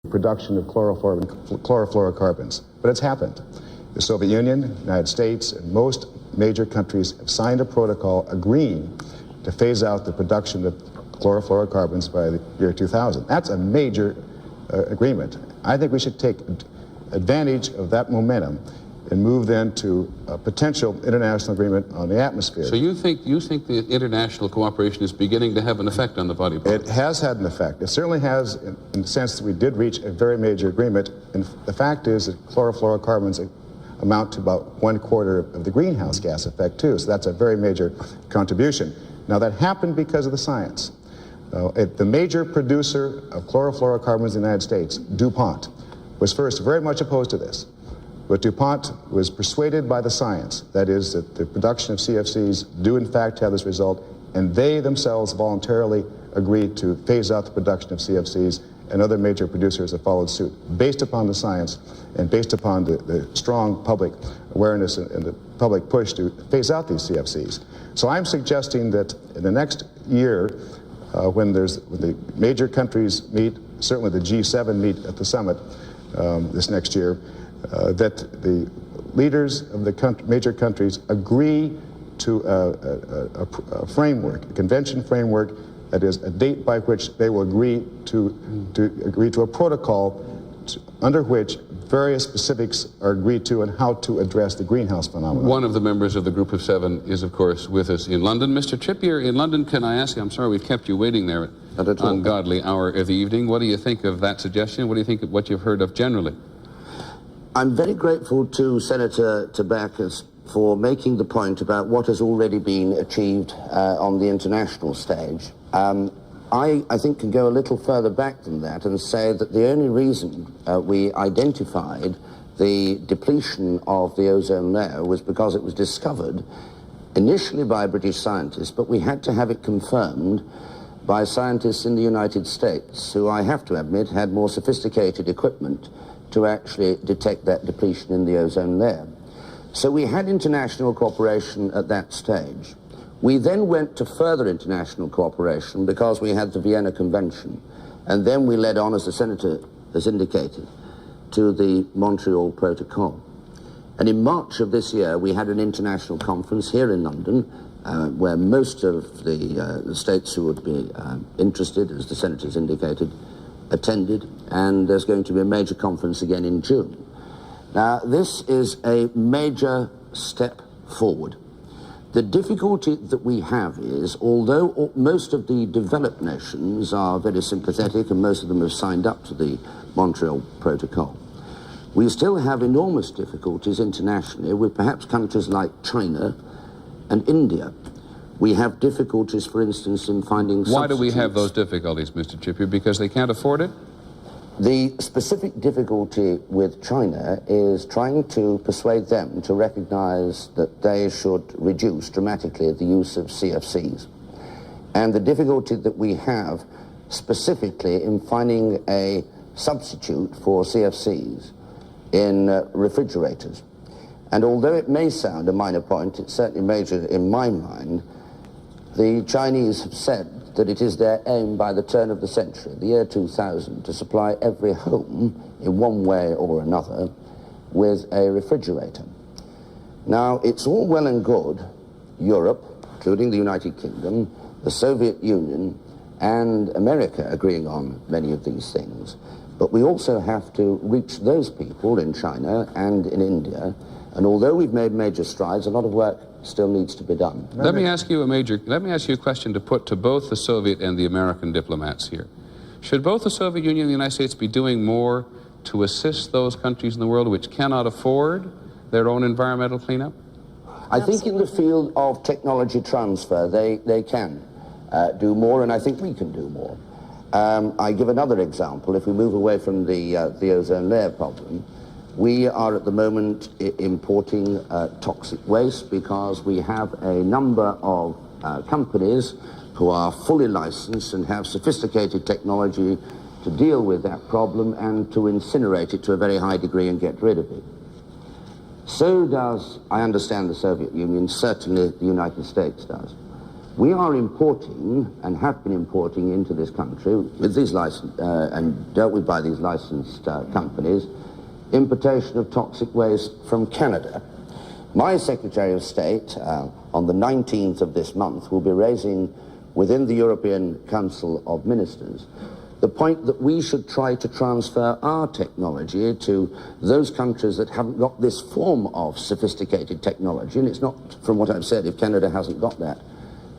production of chlorofluorocarbons. But it's happened. The Soviet Union, the United States, and most major countries have signed a protocol agreeing to phase out the production of chlorofluorocarbons by the year 2000. That's a major agreement. I think we should take advantage of that momentum and move then to a potential international agreement on the atmosphere. So you think the international cooperation is beginning to have an effect on the body problem? It has had an effect. It certainly has in the sense that we did reach a very major agreement. And the fact is that chlorofluorocarbons amount to about 1/4 of the greenhouse gas effect too. So that's a very major contribution. Now that happened because of the science. The major producer of chlorofluorocarbons in the United States, DuPont, was first very much opposed to this. But DuPont was persuaded by the science, that is, that the production of CFCs do in fact have this result, and they themselves voluntarily agreed to phase out the production of CFCs, and other major producers have followed suit, based upon the science and based upon the strong public awareness and the public push to phase out these CFCs. So I'm suggesting that in the next year, when the major countries meet, certainly the G7 meet at the summit this next year, that the leaders of the major countries agree to a framework, a convention framework, that is a date by which they will agree to a protocol under which various specifics are agreed to on how to address the greenhouse phenomenon. One of the members of the Group of Seven is, of course, with us in London. Mr. Chip, you're in London. Can I ask you, I'm sorry we've kept you waiting there at an ungodly hour of the evening. What do you think of that suggestion? What do you think of what you've heard of generally? I'm very grateful to Senator Tabakis for making the point about what has already been achieved on the international stage. I think can go a little further back than that and say that the only reason we identified the depletion of the ozone layer was because it was discovered initially by British scientists, but we had to have it confirmed by scientists in the United States, who I have to admit had more sophisticated equipment to actually detect that depletion in the ozone layer. So we had international cooperation at that stage. We then went to further international cooperation because we had the Vienna Convention, and then we led on, as the Senator has indicated, to the Montreal Protocol. And in March of this year, we had an international conference here in London, where most of the states who would be interested, as the Senator's indicated, attended, and there's going to be a major conference again in June. Now, this is a major step forward. The difficulty that we have is, although most of the developed nations are very sympathetic and most of them have signed up to the Montreal Protocol, we still have enormous difficulties internationally with perhaps countries like China and India. We have difficulties, for instance, in finding substitutes. Why do we have those difficulties, Mr. Chippier? Because they can't afford it? The specific difficulty with China is trying to persuade them to recognize that they should reduce dramatically the use of CFCs. And the difficulty that we have specifically in finding a substitute for CFCs in refrigerators. And although it may sound a minor point, it's certainly major in my mind. The Chinese have said that it is their aim by the turn of the century, the year 2000, to supply every home in one way or another with a refrigerator. Now, it's all well and good, Europe, including the United Kingdom, the Soviet Union, and America agreeing on many of these things. But we also have to reach those people in China and in India. And although we've made major strides, a lot of work still needs to be done. Let me ask you a question to put to both the Soviet and the American diplomats here. Should both the Soviet Union and the United States be doing more to assist those countries in the world which cannot afford their own environmental cleanup? I think in the field of technology transfer, they can do more, and I think we can do more. I give another example. If we move away from the ozone layer problem, we are at the moment importing toxic waste because we have a number of companies who are fully licensed and have sophisticated technology to deal with that problem and to incinerate it to a very high degree and get rid of it. So does, I understand, the Soviet Union, certainly the United States does. We are importing, and have been importing into this country, with these and dealt with by these licensed companies, importation of toxic waste from Canada. My Secretary of State, on the 19th of this month, will be raising within the European Council of Ministers the point that we should try to transfer our technology to those countries that haven't got this form of sophisticated technology. And it's not, from what I've said, if Canada hasn't got that,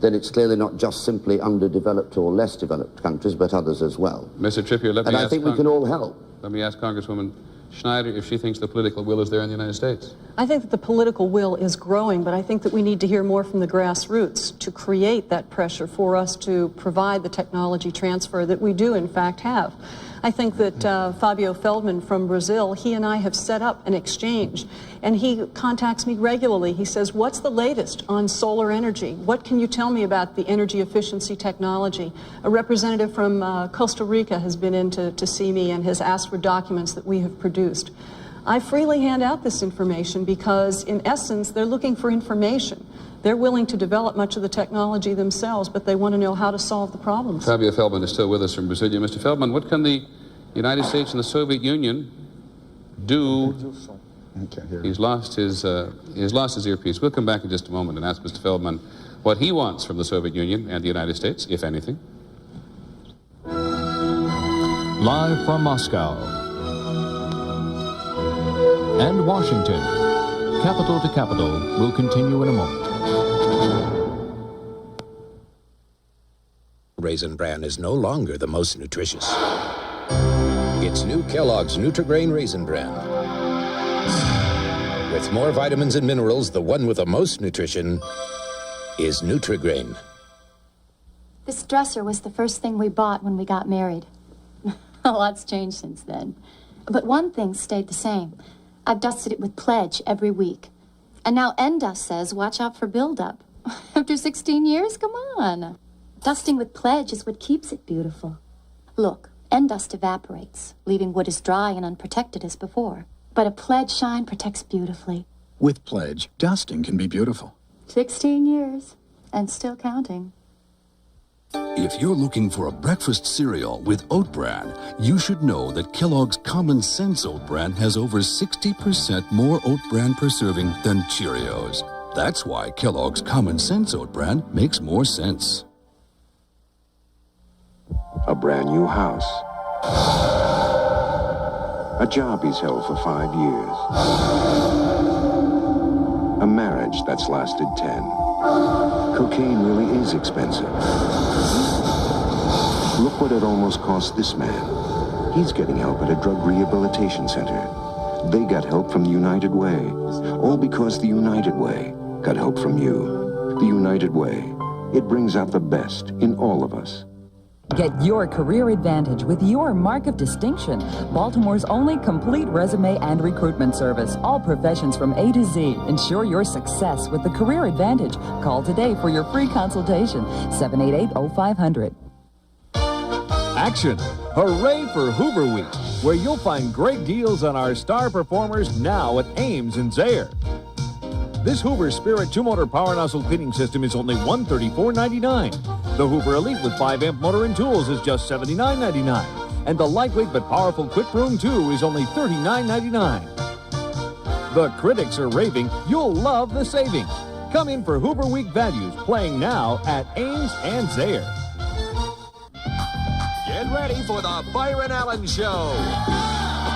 then it's clearly not just simply underdeveloped or less developed countries, but others as well. Mr. Trippier, let me ask... And I think we can all help. Let me ask Congresswoman Schneider if she thinks the political will is there in the United States. I think that the political will is growing, but I think that we need to hear more from the grassroots to create that pressure for us to provide the technology transfer that we do, in fact, have. I think that Fabio Feldman from Brazil, he and I have set up an exchange, and he contacts me regularly. He says, what's the latest on solar energy? What can you tell me about the energy efficiency technology? A representative from Costa Rica has been in to see me and has asked for documents that we have produced. I freely hand out this information because, in essence, they're looking for information. They're willing to develop much of the technology themselves, but they want to know how to solve the problems. Fabio Feldman is still with us from Brazil. Mr. Feldman, what can the United States and the Soviet Union do? He's lost his earpiece. We'll come back in just a moment and ask Mr. Feldman what he wants from the Soviet Union and the United States, if anything. Live from Moscow and Washington, capital to capital, will continue in a moment. Raisin Bran is no longer the most nutritious. It's new Kellogg's Nutri-Grain Raisin Bran. With more vitamins and minerals, the one with the most nutrition is Nutri-Grain. This dresser was the first thing we bought when we got married. A lot's changed since then. But one thing stayed the same. I've dusted it with Pledge every week. And now Endust says, watch out for buildup. After 16 years, come on. Dusting with Pledge is what keeps it beautiful. Look, Endust evaporates, leaving wood as dry and unprotected as before. But a Pledge shine protects beautifully. With Pledge, dusting can be beautiful. 16 years, and still counting. If you're looking for a breakfast cereal with oat bran, you should know that Kellogg's Common Sense oat bran has over 60% more oat bran per serving than Cheerios. That's why Kellogg's Common Sense oat bran makes more sense. A brand new house. A job he's held for 5 years. A marriage that's lasted 10. Cocaine really is expensive. Look what it almost cost this man. He's getting help at a drug rehabilitation center. They got help from the United Way. All because the United Way got help from you. The United Way. It brings out the best in all of us. Get your career advantage with your mark of distinction. Baltimore's only complete resume and recruitment service. All professions from A to Z. Ensure your success with the Career Advantage. Call today for your free consultation. 788-0500. Action! Hooray for Hoover Week, where you'll find great deals on our star performers now at Ames and Zaire. This Hoover Spirit 2-motor power nozzle cleaning system is only $134.99. The Hoover Elite with 5-amp motor and tools is just $79.99. And the lightweight but powerful Quick Broom 2 is only $39.99. The critics are raving. You'll love the savings. Come in for Hoover Week values, playing now at Ames and Zaire. Get ready for the Byron Allen Show.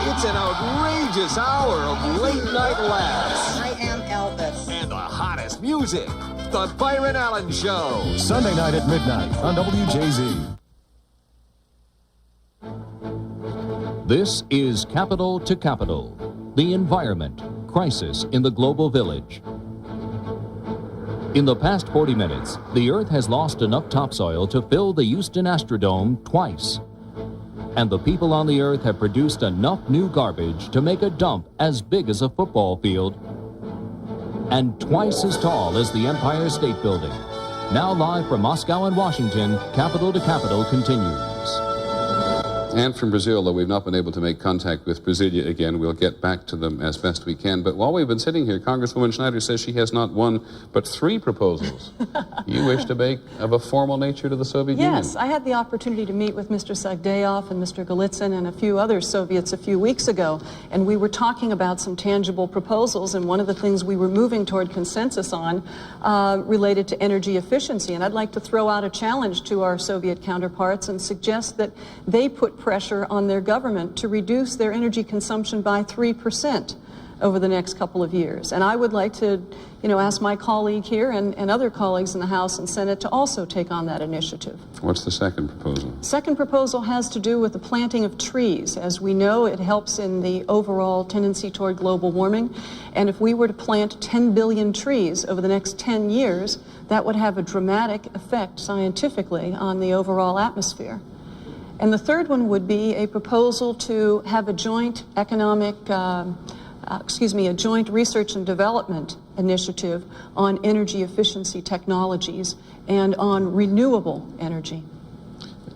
It's an outrageous hour of late-night laughs. I am Elvis. And the hottest music. The Byron Allen Show. Sunday night at midnight on WJZ. This is Capital to Capital. The environment. Crisis in the global village. In the past 40 minutes, the Earth has lost enough topsoil to fill the Houston Astrodome twice. And the people on the Earth have produced enough new garbage to make a dump as big as a football field and twice as tall as the Empire State Building. Now live from Moscow and Washington, Capital to Capital continues. And from Brazil, though we've not been able to make contact with Brasilia again, we'll get back to them as best we can. But while we've been sitting here, Congresswoman Schneider says she has not one, but 3 proposals you wish to make of a formal nature to the Soviet Union. Yes, I had the opportunity to meet with Mr. Sagdayev and Mr. Golitsyn and a few other Soviets a few weeks ago, and we were talking about some tangible proposals, and one of the things we were moving toward consensus on related to energy efficiency. And I'd like to throw out a challenge to our Soviet counterparts and suggest that they put pressure on their government to reduce their energy consumption by 3% over the next couple of years. And I would like to, ask my colleague here and other colleagues in the House and Senate to also take on that initiative. What's the second proposal? Second proposal has to do with the planting of trees. As we know, it helps in the overall tendency toward global warming. And if we were to plant 10 billion trees over the next 10 years, that would have a dramatic effect scientifically on the overall atmosphere. And the third one would be a proposal to have a joint a joint research and development initiative on energy efficiency technologies and on renewable energy.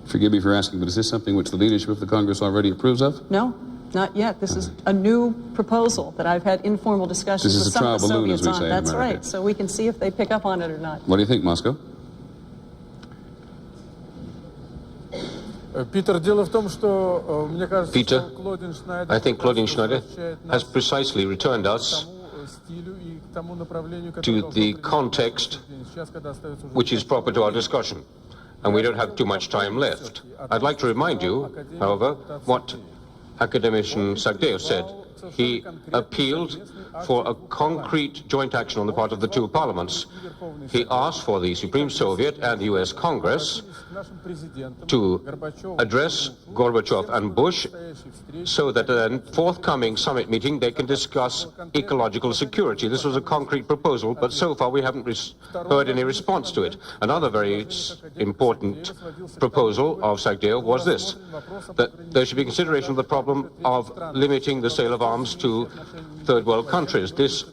Forgive me for asking, but is this something which the leadership of the Congress already approves of? No, not yet. This is a new proposal that I've had informal discussions with some of the Soviets on. That's right. So we can see if they pick up on it or not. What do you think, Moscow? Peter, I think Claudine Schneider has precisely returned us to the context which is proper to our discussion, and we don't have too much time left. I'd like to remind you, however, what academician Sagdayev said. He appealed for a concrete joint action on the part of the 2 parliaments. He asked for the Supreme Soviet and the US Congress to address Gorbachev and Bush so that at a forthcoming summit meeting they can discuss ecological security. This was a concrete proposal, but so far we haven't heard any response to it. Another very important proposal of Sagdayev was this, that there should be consideration of the problem of limiting the sale of arms to third world countries. This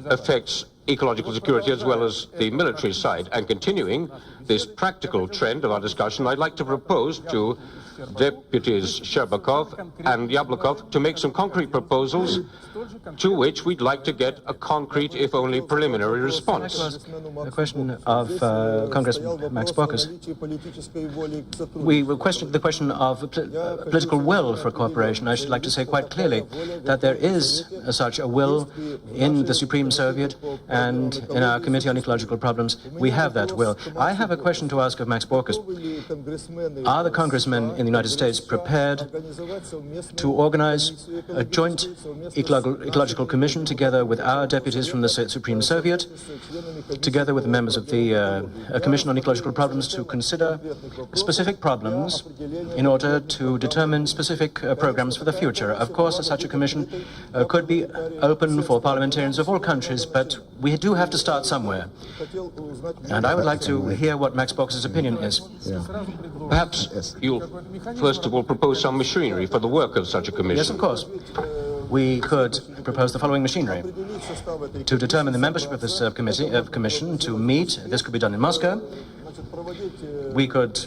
affects ecological security as well as the military side. And continuing this practical trend of our discussion, I'd like to propose to Deputies Shcherbak and Yablokov to make some concrete proposals to which we'd like to get a concrete, if only preliminary, response. The question of Congressman Max Baucus. We will question the question of political will for cooperation. I should like to say quite clearly that there is such a will in the Supreme Soviet and in our Committee on Ecological Problems. We have that will. I have a question to ask of Max Baucus. Are the congressmen in the United States prepared to organize a joint ecological commission together with our deputies from the Supreme Soviet, together with the members of the Commission on Ecological Problems, to consider specific problems in order to determine specific programs for the future? Of course, such a commission could be open for parliamentarians of all countries, but we do have to start somewhere. And I would like to hear what Max Baucus' opinion is. Perhaps you'll first of all propose some machinery for the work of such a commission. Yes, of course. We could propose the following machinery. To determine the membership of this commission to meet, this could be done in Moscow. We could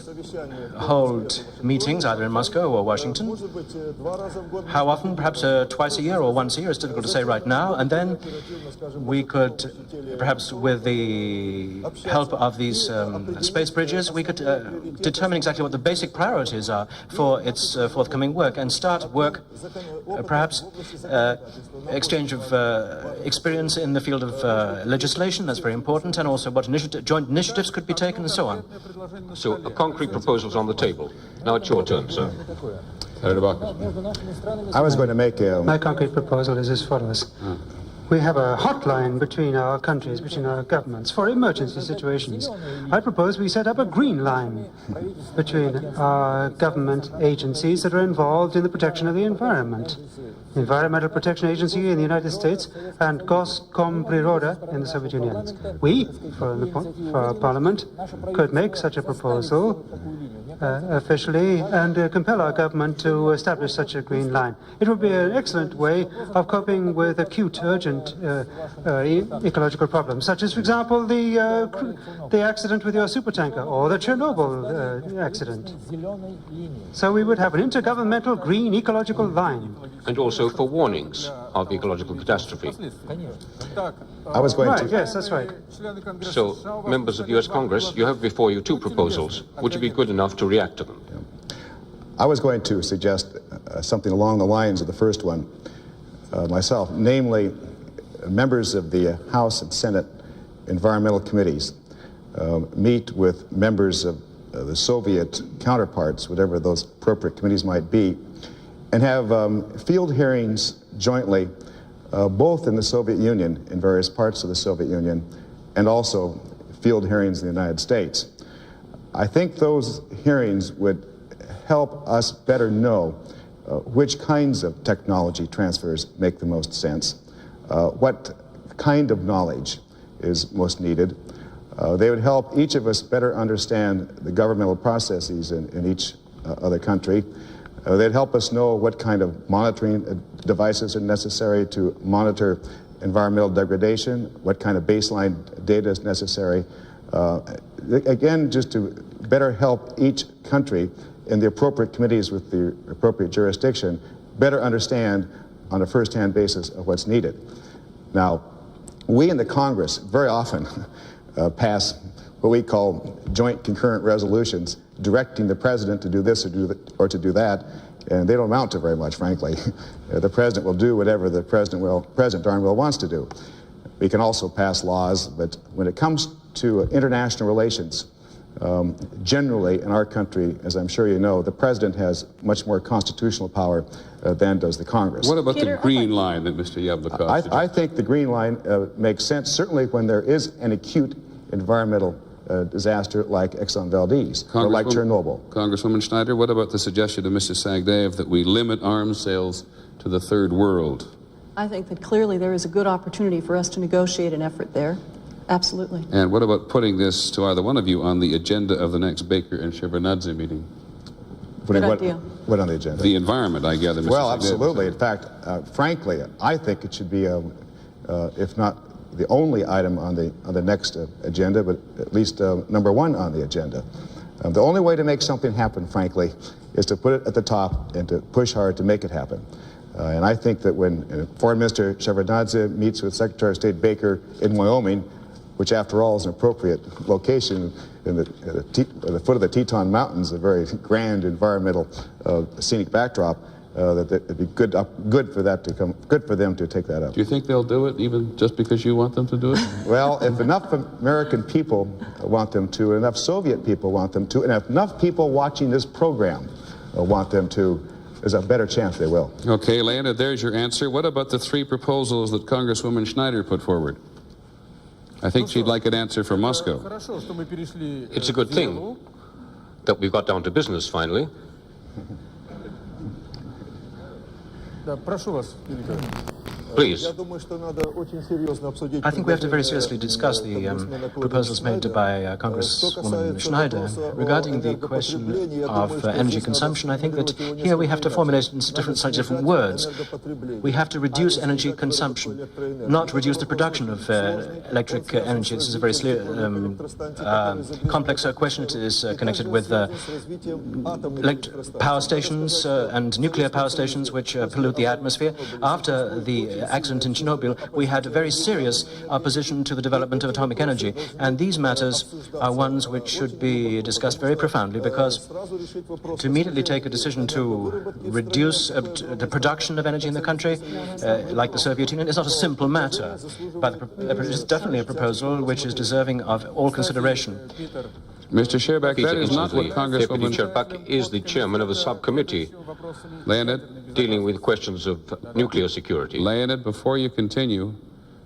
hold meetings either in Moscow or Washington. How often? Perhaps twice a year or once a year. It's difficult to say right now. And then we could, perhaps with the help of these space bridges, we could determine exactly what the basic priorities are for its forthcoming work and start work, perhaps exchange of experience in the field of legislation. That's very important. And also what joint initiatives could be taken and so on. So a concrete proposal's on the table. Now it's your turn, sir. I was going to make My concrete proposal is as follows. We have a hotline between our countries, between our governments, for emergency situations. I propose we set up a green line between our government agencies that are involved in the protection of the environment. The Environmental Protection Agency in the United States and Gostelradio in the Soviet Union. We, for our Parliament, could make such a proposal officially and compel our government to establish such a green line. It would be an excellent way of coping with acute, urgent significant ecological problems, such as, for example, the accident with your supertanker or the Chernobyl accident. So we would have an intergovernmental green ecological line. And also for warnings of ecological catastrophe. I was going to... Yes, that's right. So, members of the U.S. Congress, you have before you two proposals. Would you be good enough to react to them? I was going to suggest something along the lines of the first one myself, namely members of the House and Senate environmental committees meet with members of the Soviet counterparts, whatever those appropriate committees might be, and have field hearings jointly, both in the Soviet Union, in various parts of the Soviet Union, and also field hearings in the United States. I think those hearings would help us better know which kinds of technology transfers make the most sense, what kind of knowledge is most needed. They would help each of us better understand the governmental processes in each other country. They'd help us know what kind of monitoring devices are necessary to monitor environmental degradation, what kind of baseline data is necessary. Again, just to better help each country in the appropriate committees with the appropriate jurisdiction better understand on a first-hand basis of what's needed. Now, we in the Congress very often pass what we call joint concurrent resolutions directing the president to do this or to do that, and they don't amount to very much, frankly. The president will do whatever the president darn well wants to do. We can also pass laws, but when it comes to international relations, generally in our country, as I'm sure you know, the president has much more constitutional power than does the Congress. What about the green line that Mr. Yablokov suggested? I think the green line makes sense, certainly when there is an acute environmental disaster like Exxon Valdez or like Chernobyl. Congresswoman Schneider, what about the suggestion of Mr. Sagdeev that we limit arms sales to the third world? I think that clearly there is a good opportunity for us to negotiate an effort there. Absolutely. And what about putting this to either one of you on the agenda of the next Baker and Shevardnadze meeting? Good idea. What on the agenda? The environment, I gather, Mr. Well, Sagdeev. absolutely. In fact, frankly, I think it should be, if not the only item on the next agenda, but at least number one on the agenda. The only way to make something happen, frankly, is to put it at the top and to push hard to make it happen. And I think that when Foreign Minister Shevardnadze meets with Secretary of State Baker in Wyoming, which after all is an appropriate location in the foot of the Teton Mountains, a very grand environmental scenic backdrop, that it'd be good for them to take that up. Do you think they'll do it, even just because you want them to do it? Well, if enough American people want them to, enough Soviet people want them to, and if enough people watching this program want them to, there's a better chance they will. Okay, Leonid, there's your answer. What about the three proposals that Congresswoman Schneider put forward? I think she'd like an answer from Moscow. It's a good thing that we got down to business finally. Please. I think we have to very seriously discuss the proposals made by Congresswoman Schneider regarding the question of energy consumption. I think that here we have to formulate in slightly different words. We have to reduce energy consumption, not reduce the production of electric energy. This is a very complex question. It is connected with power stations and nuclear power stations which pollute the atmosphere. After the accident in Chernobyl, we had a very serious opposition to the development of atomic energy, and these matters are ones which should be discussed very profoundly, because to immediately take a decision to reduce the production of energy in the country, like the Soviet Union, is not a simple matter, but it's definitely a proposal which is deserving of all consideration. Mr. Shcherbak, that is not what Congresswoman Shcherbak is the chairman of a subcommittee Leonid, dealing with questions of nuclear security. Leonid, before you continue,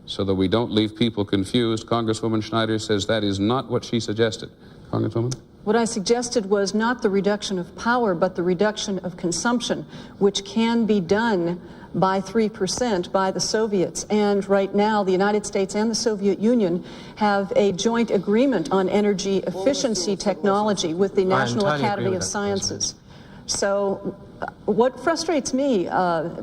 so that we don't leave people confused, Congresswoman Schneider says that is not what she suggested. Congresswoman? What I suggested was not the reduction of power, but the reduction of consumption, which can be done by 3% by the Soviets. And right now, the United States and the Soviet Union have a joint agreement on energy efficiency technology with the National Academy of Sciences. So What frustrates me,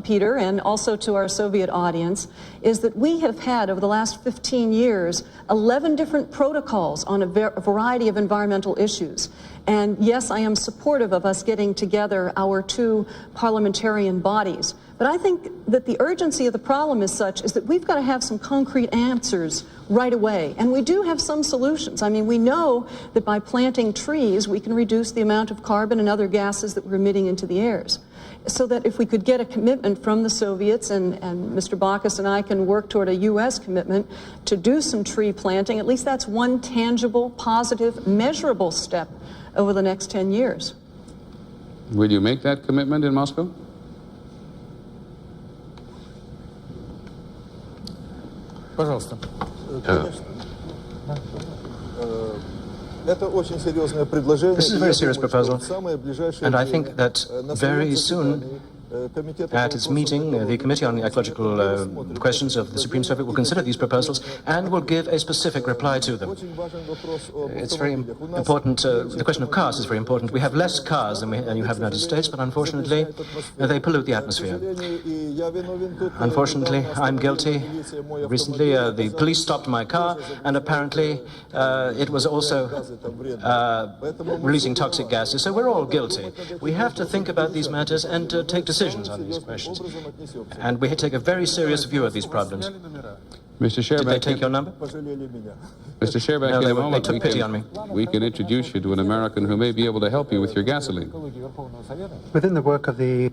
Peter, and also to our Soviet audience, is that we have had, over the last 15 years, 11 different protocols on a variety of environmental issues. And yes, I am supportive of us getting together our two parliamentarian bodies. But I think that the urgency of the problem is such is that we've got to have some concrete answers right away. And we do have some solutions. I mean, we know that by planting trees, we can reduce the amount of carbon and other gases that we're emitting into the airs. So that if we could get a commitment from the Soviets, and Mr. Baucus and I can work toward a U.S. commitment to do some tree planting, at least that's one tangible, positive, measurable step over the next 10 years. Will you make that commitment in Moscow? Пожалуйста. This is a very serious proposal, and I think that very soon, at its meeting, the Committee on Ecological Questions of the Supreme Soviet will consider these proposals and will give a specific reply to them. It's very important. The question of cars is very important. We have less cars than you have in the United States, but unfortunately, they pollute the atmosphere. Unfortunately, I'm guilty. Recently, the police stopped my car, and apparently, it was also releasing toxic gases. So we're all guilty. We have to think about these matters and take decisions on these questions. And we take a very serious view of these problems. Mr. Shcherbak, did they take your number? Mr. Shcherbak, no, in a they moment took pity on me. We can introduce you to an American who may be able to help you with your gasoline. Within the work of the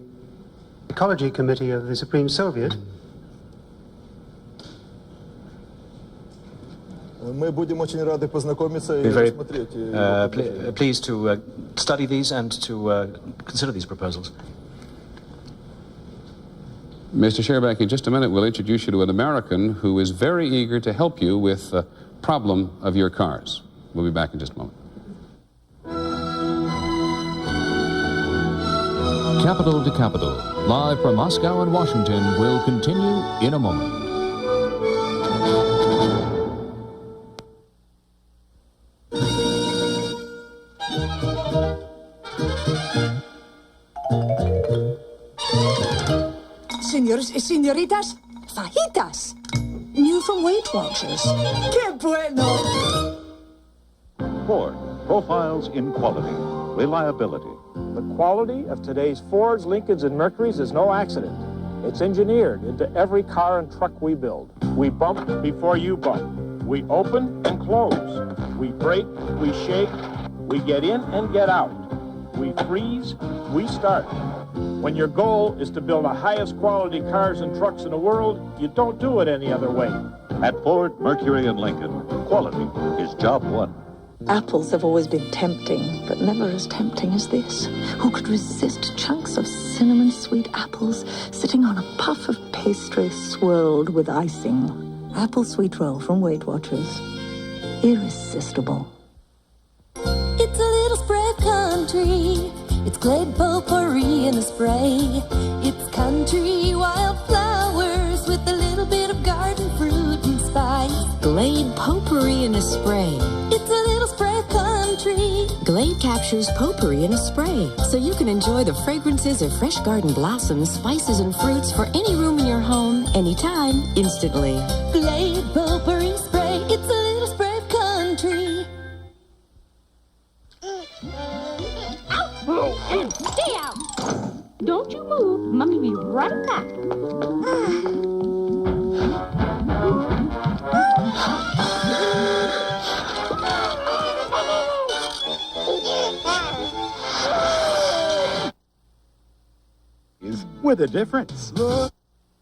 Ecology Committee of the Supreme Soviet, we're very pleased to study these and to consider these proposals. Mr. Shcherbak, in just a minute, we'll introduce you to an American who is very eager to help you with the problem of your cars. We'll be back in just a moment. Capital to Capital, live from Moscow and Washington, will continue in a moment. Señoritas, fajitas. New from Weight Watchers. ¡Qué bueno! Ford profiles in quality, reliability. The quality of today's Fords, Lincolns, and Mercurys is no accident. It's engineered into every car and truck we build. We bump before you bump. We open and close. We brake, we shake, we get in and get out. We freeze, we start. When your goal is to build the highest quality cars and trucks in the world, you don't do it any other way. At Ford, Mercury, and Lincoln, quality is job one. Apples have always been tempting, but never as tempting as this. Who could resist chunks of cinnamon sweet apples sitting on a puff of pastry swirled with icing? Apple sweet roll from Weight Watchers. Irresistible. It's a little spread country. It's Glade potpourri in a spray. It's country wildflowers with a little bit of garden fruit and spice. Glade potpourri in a spray. It's a little spread country. Glade captures potpourri in a spray, so you can enjoy the fragrances of fresh garden blossoms, spices, and fruits for any room in your home, anytime, instantly. Glade potpourri spray. It's a little spread country. Stay out! Don't you move. Mommy'll be right back. With a difference. Look,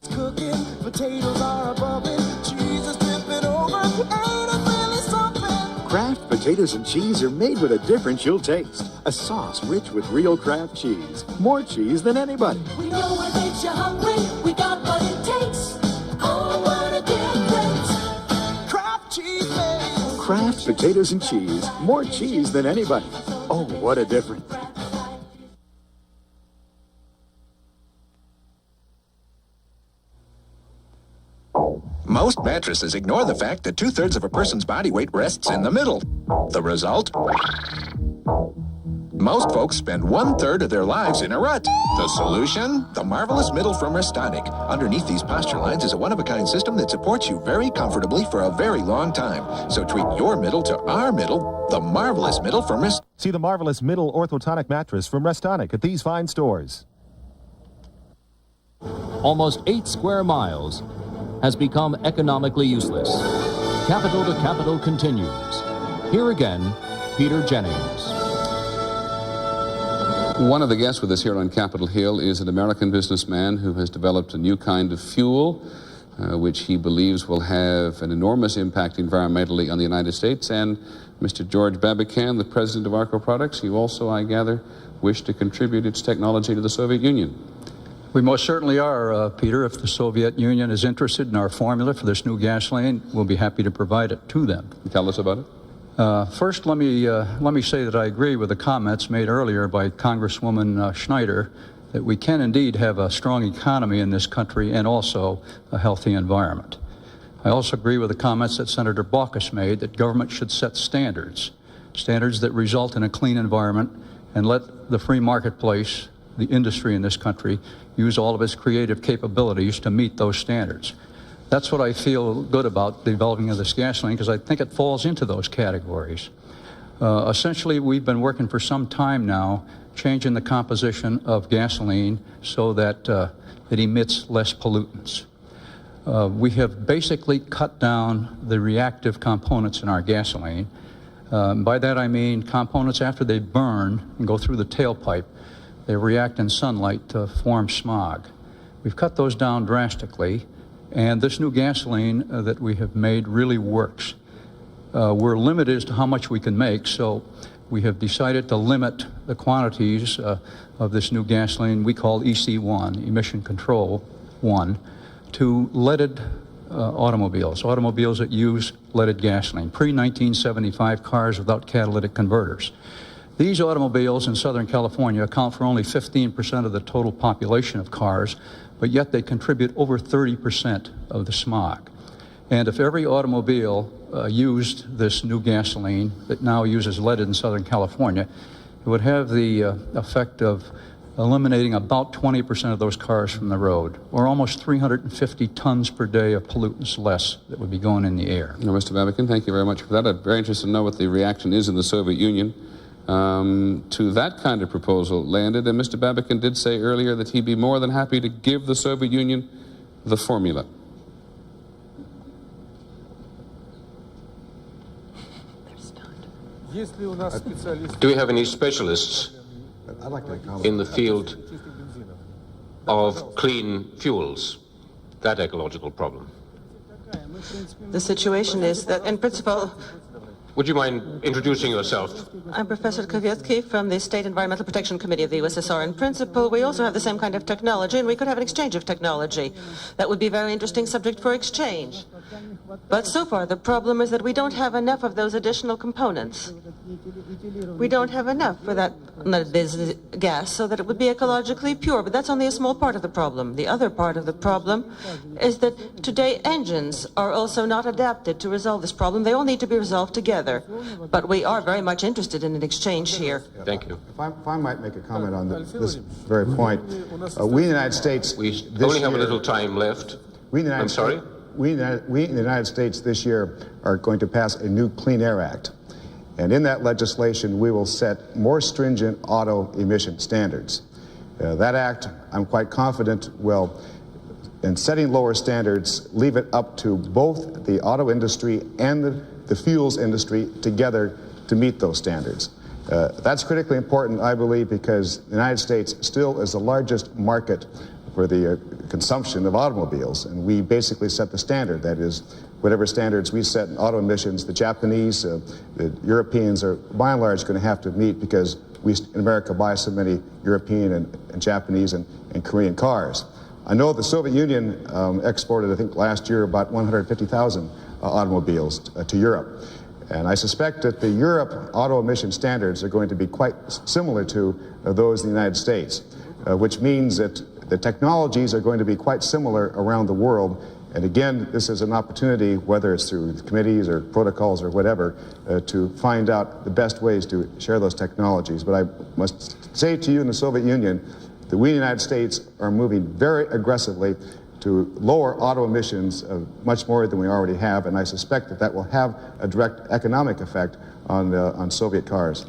it's cooking, potatoes are bubbling, cheese is dripping over, ain't it really something? Kraft potatoes and cheese are made with a difference you'll taste. A sauce rich with real Kraft cheese. More cheese than anybody. We know what makes you hungry. We got what it takes. Oh, what a difference. Kraft cheese makes. Kraft potatoes and cheese. More cheese than anybody. Oh, what a difference. Most mattresses ignore the fact that 2/3 of a person's body weight rests in the middle. The result? Most folks spend 1/3 of their lives in a rut. The solution? The marvelous middle from Restonic. Underneath these posture lines is a one-of-a-kind system that supports you very comfortably for a very long time. So treat your middle to our middle, the marvelous middle from Restonic. See the marvelous middle orthotonic mattress from Restonic at these fine stores. Almost 8 square miles has become economically useless. Capital to capital continues. Here again, Peter Jennings. One of the guests with us here on Capitol Hill is an American businessman who has developed a new kind of fuel, which he believes will have an enormous impact environmentally on the United States. And Mr. George Babikian, the president of Arco Products, you also, I gather, wish to contribute its technology to the Soviet Union. We most certainly are, Peter. If the Soviet Union is interested in our formula for this new gasoline, we'll be happy to provide it to them. Tell us about it. First, let me say that I agree with the comments made earlier by Congresswoman Schneider that we can indeed have a strong economy in this country and also a healthy environment. I also agree with the comments that Senator Baucus made that government should set standards that result in a clean environment and let the free marketplace, the industry in this country, use all of its creative capabilities to meet those standards. That's what I feel good about the developing of this gasoline, because I think it falls into those categories. Essentially, we've been working for some time now, changing the composition of gasoline so that it emits less pollutants. We have basically cut down the reactive components in our gasoline. By that I mean components after they burn and go through the tailpipe, they react in sunlight to form smog. We've cut those down drastically. And this new gasoline that we have made really works. We're limited as to how much we can make, so we have decided to limit the quantities of this new gasoline we call EC1, Emission Control 1, to leaded automobiles that use leaded gasoline, pre-1975 cars without catalytic converters. These automobiles in Southern California account for only 15% of the total population of cars, but yet they contribute over 30% of the smog. And if every automobile used this new gasoline that now uses leaded in Southern California, it would have the effect of eliminating about 20% of those cars from the road, or almost 350 tons per day of pollutants less that would be going in the air. Now, Mr. Babikian, thank you very much for that. I'm very interested to know what the reaction is in the Soviet Union to that kind of proposal landed. And Mr. Babikian did say earlier that he'd be more than happy to give the Soviet Union the formula. Do we have any specialists in the field of clean fuels, that ecological problem? The situation is that, in principle, would you mind introducing yourself? I'm Professor Kowiecki from the State Environmental Protection Committee of the USSR. In principle, we also have the same kind of technology, and we could have an exchange of technology. That would be a very interesting subject for exchange. But so far, the problem is that we don't have enough of those additional components. We don't have enough for that gas so that it would be ecologically pure, but that's only a small part of the problem. The other part of the problem is that today engines are also not adapted to resolve this problem. They all need to be resolved together. But we are very much interested in an exchange here. Thank you. If I might make a comment on this very point. We in the United States... We only have a little time left. I'm sorry? We in the United States this year are going to pass a new Clean Air Act. And in that legislation, we will set more stringent auto emission standards. That act, I'm quite confident, will, in setting lower standards, leave it up to both the auto industry and the fuels industry together to meet those standards. That's critically important, I believe, because the United States still is the largest market for the consumption of automobiles, and we basically set the standard. That is, whatever standards we set in auto emissions, the Japanese, the Europeans are by and large going to have to meet, because we in America buy so many European and Japanese and Korean cars. I know the Soviet Union exported, I think last year, about 150,000 automobiles to Europe. And I suspect that the Europe auto emission standards are going to be quite similar to those in the United States, which means that the technologies are going to be quite similar around the world, And again, this is an opportunity, whether it's through committees or protocols or whatever, to find out the best ways to share those technologies. But I must say to you in the Soviet Union that we in the United States are moving very aggressively to lower auto emissions much more than we already have, and I suspect that that will have a direct economic effect on Soviet cars.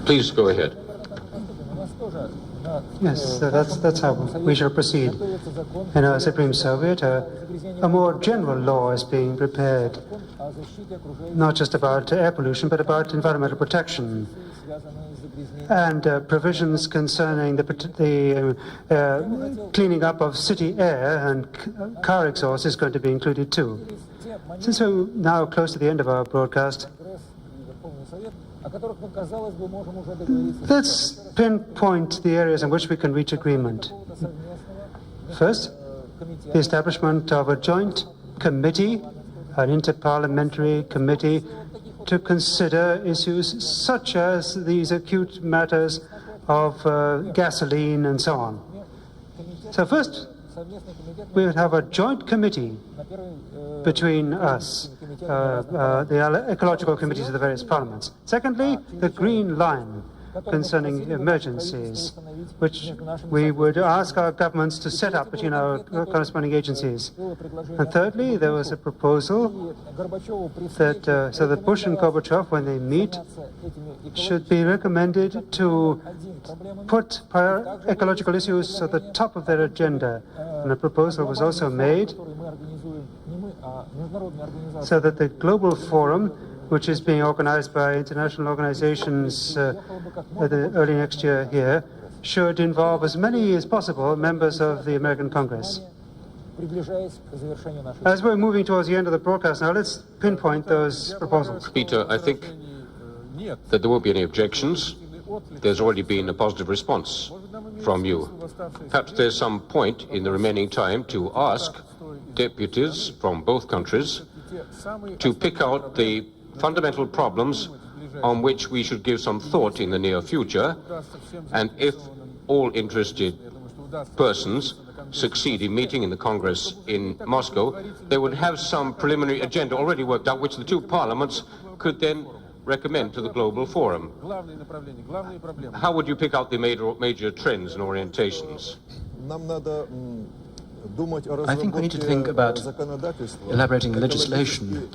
Please go ahead. Yes, that's how we shall proceed. In our Supreme Soviet, a more general law is being prepared, not just about air pollution, but about environmental protection. And provisions concerning the cleaning up of city air and car exhaust is going to be included too. Since we're now close to the end of our broadcast, let's pinpoint the areas in which we can reach agreement. First, the establishment of a joint committee, an interparliamentary committee, to consider issues such as these acute matters of gasoline and so on. So first, we would have a joint committee between us, the ecological committees of the various parliaments. Secondly, the green line concerning emergencies, which we would ask our governments to set up between our corresponding agencies. And thirdly, there was a proposal that so that Bush and Gorbachev, when they meet, should be recommended to put ecological issues at the top of their agenda. And a proposal was also made so that the global forum, which is being organized by international organizations early next year here, should involve as many as possible members of the American Congress. As we're moving towards the end of the broadcast now, let's pinpoint those proposals. Peter, I think that there won't be any objections. There's already been a positive response from you. Perhaps there's some point in the remaining time to ask deputies from both countries to pick out the fundamental problems on which we should give some thought in the near future, and if all interested persons succeed in meeting in the Congress in Moscow, they would have some preliminary agenda already worked out, which the two parliaments could then recommend to the global forum. How would you pick out the major trends and orientations? I think we need to think about elaborating legislation,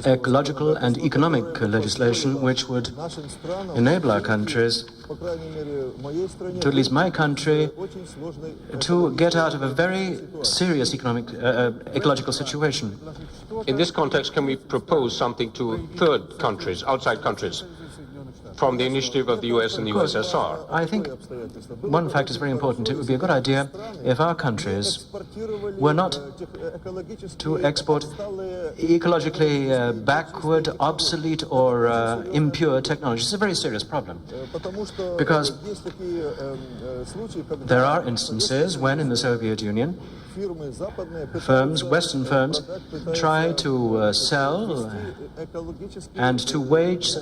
ecological and economic legislation, which would enable our countries, to at least my country, to get out of a very serious ecological situation. In this context, can we propose something to third countries, outside countries, from the initiative of the US and the USSR? I think one fact is very important. It would be a good idea if our countries were not to export ecologically backward, obsolete, or impure technology. It's a very serious problem, because there are instances when in the Soviet Union, firms, Western firms, try to sell and to wage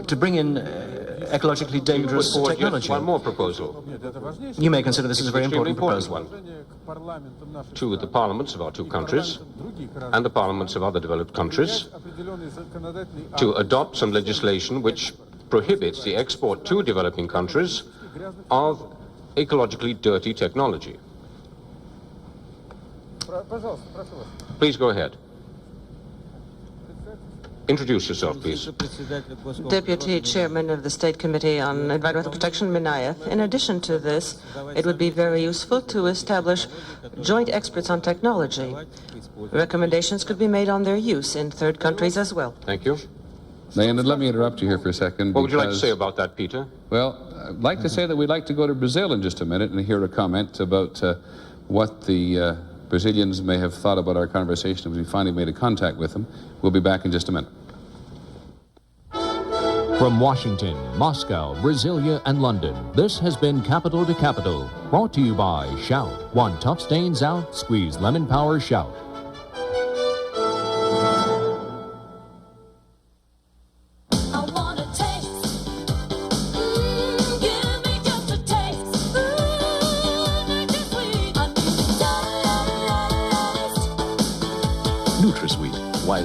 to bring in ecologically dangerous technology. One more proposal. You may consider this as a very important proposal. To the parliaments of our two countries and the parliaments of other developed countries to adopt some legislation which prohibits the export to developing countries of ecologically dirty technology. Please go ahead. Introduce yourself, please. Deputy Chairman of the State Committee on Environmental Protection, Minayev. In addition to this, it would be very useful to establish joint experts on technology. Recommendations could be made on their use in third countries as well. Thank you. Leonid, let me interrupt you here for a second. What would you like to say about that, Peter? Well, I'd like to say that we'd like to go to Brazil in just a minute and hear a comment about what the Brazilians may have thought about our conversation as we finally made a contact with them. We'll be back in just a minute. From Washington, Moscow, Brasilia, and London, this has been Capital to Capital, brought to you by Shout. Want tough stains out? Squeeze lemon power Shout.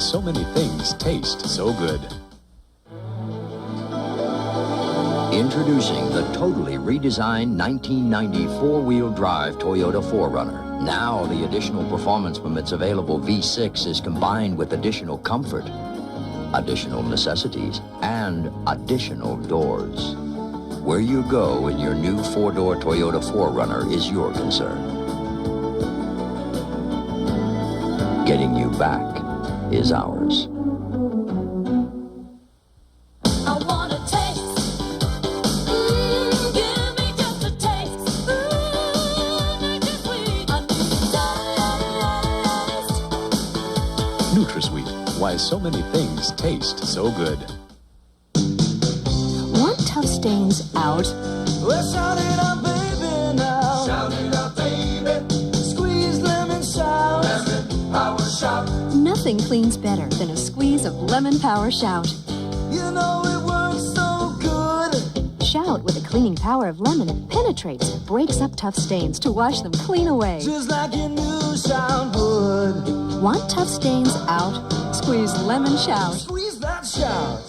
so many things taste so good. Introducing the totally redesigned 1990 four-wheel drive Toyota 4Runner. Now the additional performance from its available V6 is combined with additional comfort, additional necessities, and additional doors. Where you go in your new four-door Toyota 4Runner is your concern. Getting you back is ours. Why so many things taste so good. Want tough stains out? Well, shout it out, baby, now. Shout it out, baby. Squeeze lemon shout. Lemon power shout. Nothing cleans better than a squeeze of lemon power shout. You know it works so good. Shout with the cleaning power of lemon penetrates, breaks up tough stains to wash them clean away. Just like your new shout would. Want tough stains out? Squeeze lemon shout. Squeeze that shout.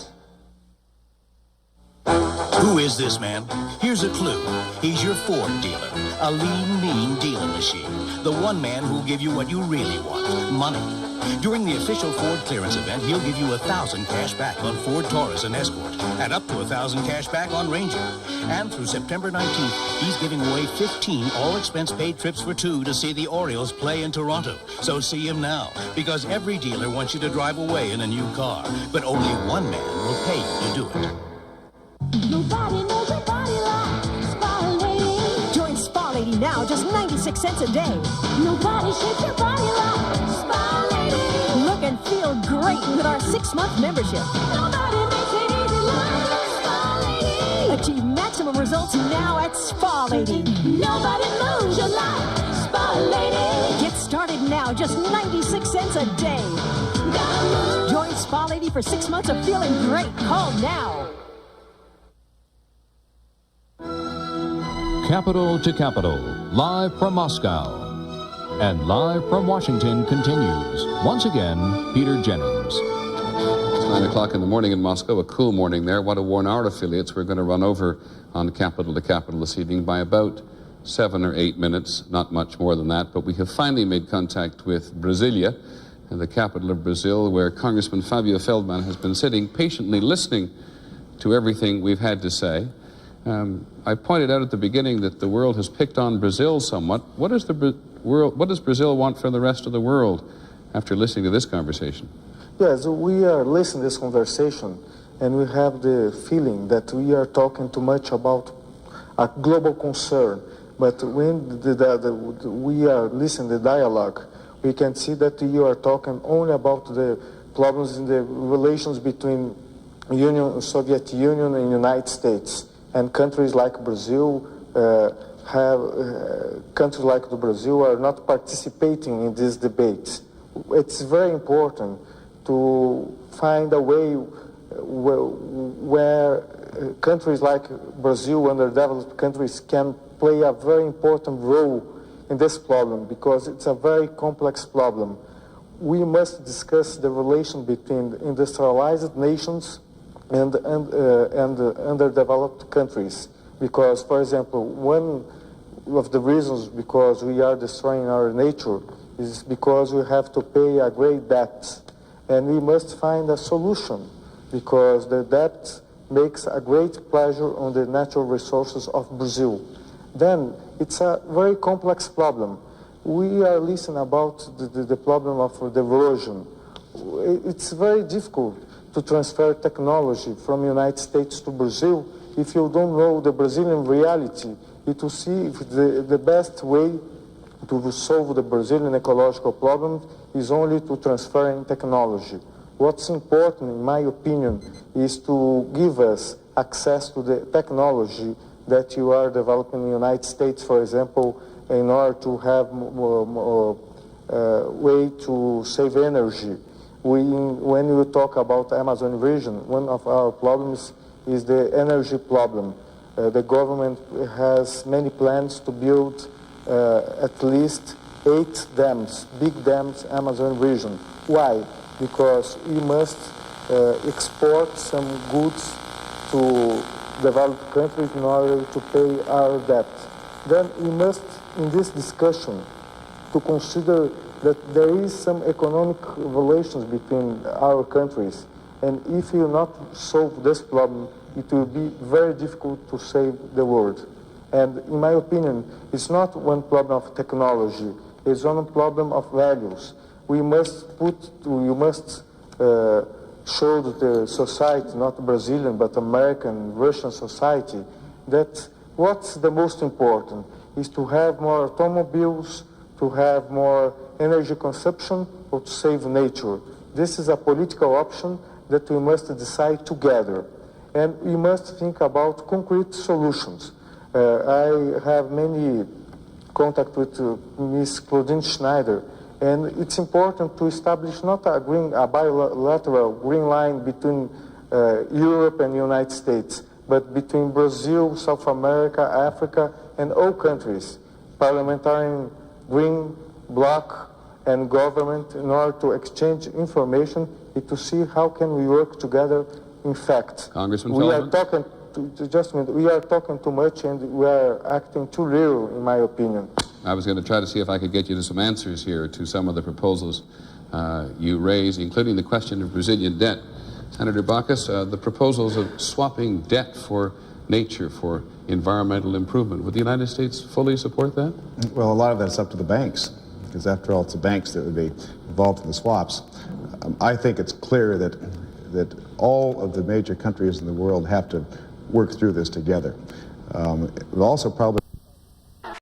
Who is this man? Here's a clue. He's your Ford dealer. A lean, mean dealing machine. The one man who'll give you what you really want, money. During the official Ford clearance event, he'll give you $1,000 cash back on Ford Taurus and Escort, and up to $1,000 cash back on Ranger. And through September 19th, he's giving away 15 all-expense-paid trips for two to see the Orioles play in Toronto. So see him now, because every dealer wants you to drive away in a new car, but only one man will pay you to do it. Nobody knows your body like Spa Lady. Join Spa Lady now, just 96 cents a day. Nobody shapes your body like Spa Lady. Look and feel great with our 6-month membership. Nobody makes it easy like Spa Lady. Achieve maximum results now at Spa Lady. Nobody moves you like Spa Lady. Get started now, just 96 cents a day. Join Spa Lady for 6 months of feeling great. Call now. Capital to Capital, live from Moscow. And live from Washington continues. Once again, Peter Jennings. It's 9 o'clock in the morning in Moscow, a cool morning there. Want to warn our affiliates we're going to run over on Capital to Capital this evening by about 7 or 8 minutes, not much more than that. But we have finally made contact with Brasilia, and the capital of Brazil, where Congressman Fabio Feldman has been sitting patiently listening to everything we've had to say. I pointed out at the beginning that the world has picked on Brazil somewhat. What does Brazil want from the rest of the world after listening to this conversation? Yes, we are listening to this conversation, and we have the feeling that we are talking too much about a global concern. But when we are listening to the dialogue, we can see that you are talking only about the problems in the relations between Soviet Union and United States. And countries like Brazil countries like Brazil are not participating in these debates. It's very important to find a way where countries like Brazil, underdeveloped countries, can play a very important role in this problem, because it's a very complex problem. We must discuss the relation between industrialized nations and underdeveloped countries, because, for example, one of the reasons because we are destroying our nature is because we have to pay a great debt, and we must find a solution, because the debt makes a great pleasure on the natural resources of Brazil. Then it's a very complex problem. We are listening about the problem of the erosion. It's very difficult to transfer technology from the United States to Brazil if you don't know the Brazilian reality. It will see if the best way to solve the Brazilian ecological problem is only to transferring technology. What's important, in my opinion, is to give us access to the technology that you are developing in the United States, for example, in order to have way to save energy. When you talk about Amazon region, one of our problems is the energy problem. The government has many plans to build at least 8 dams, big dams, Amazon region. Why? because we must export some goods to developed countries in order to pay our debt. Then we must, in this discussion, to consider that there is some economic relations between our countries, and if we not solve this problem, it will be very difficult to save the world. And in my opinion, it's not one problem of technology, it's one problem of values. We must show the society, not Brazilian, but American, Russian society, that what's the most important is to have more automobiles, to have more energy consumption, or to save nature. This is a political option that we must decide together. And we must think about concrete solutions. I have many contact with Ms. Claudine Schneider, and it's important to establish not a bilateral green line between Europe and the United States, but between Brazil, South America, Africa, and all countries, parliamentarian, green, bloc, and government, in order to exchange information and to see how can we work together. In fact, Congressman we Feldman? are talking. Just a minute, we are talking too much and we are acting too little, in my opinion. I was going to try to see if I could get you to some answers here to some of the proposals you raised, including the question of Brazilian debt. Senator Bacchus, the proposals of swapping debt for nature, for environmental improvement. Would the United States fully support that? Well, a lot of that's up to the banks, because after all, it's the banks that would be involved in the swaps. I think it's clear that all of the major countries in the world have to work through this together. It will also probably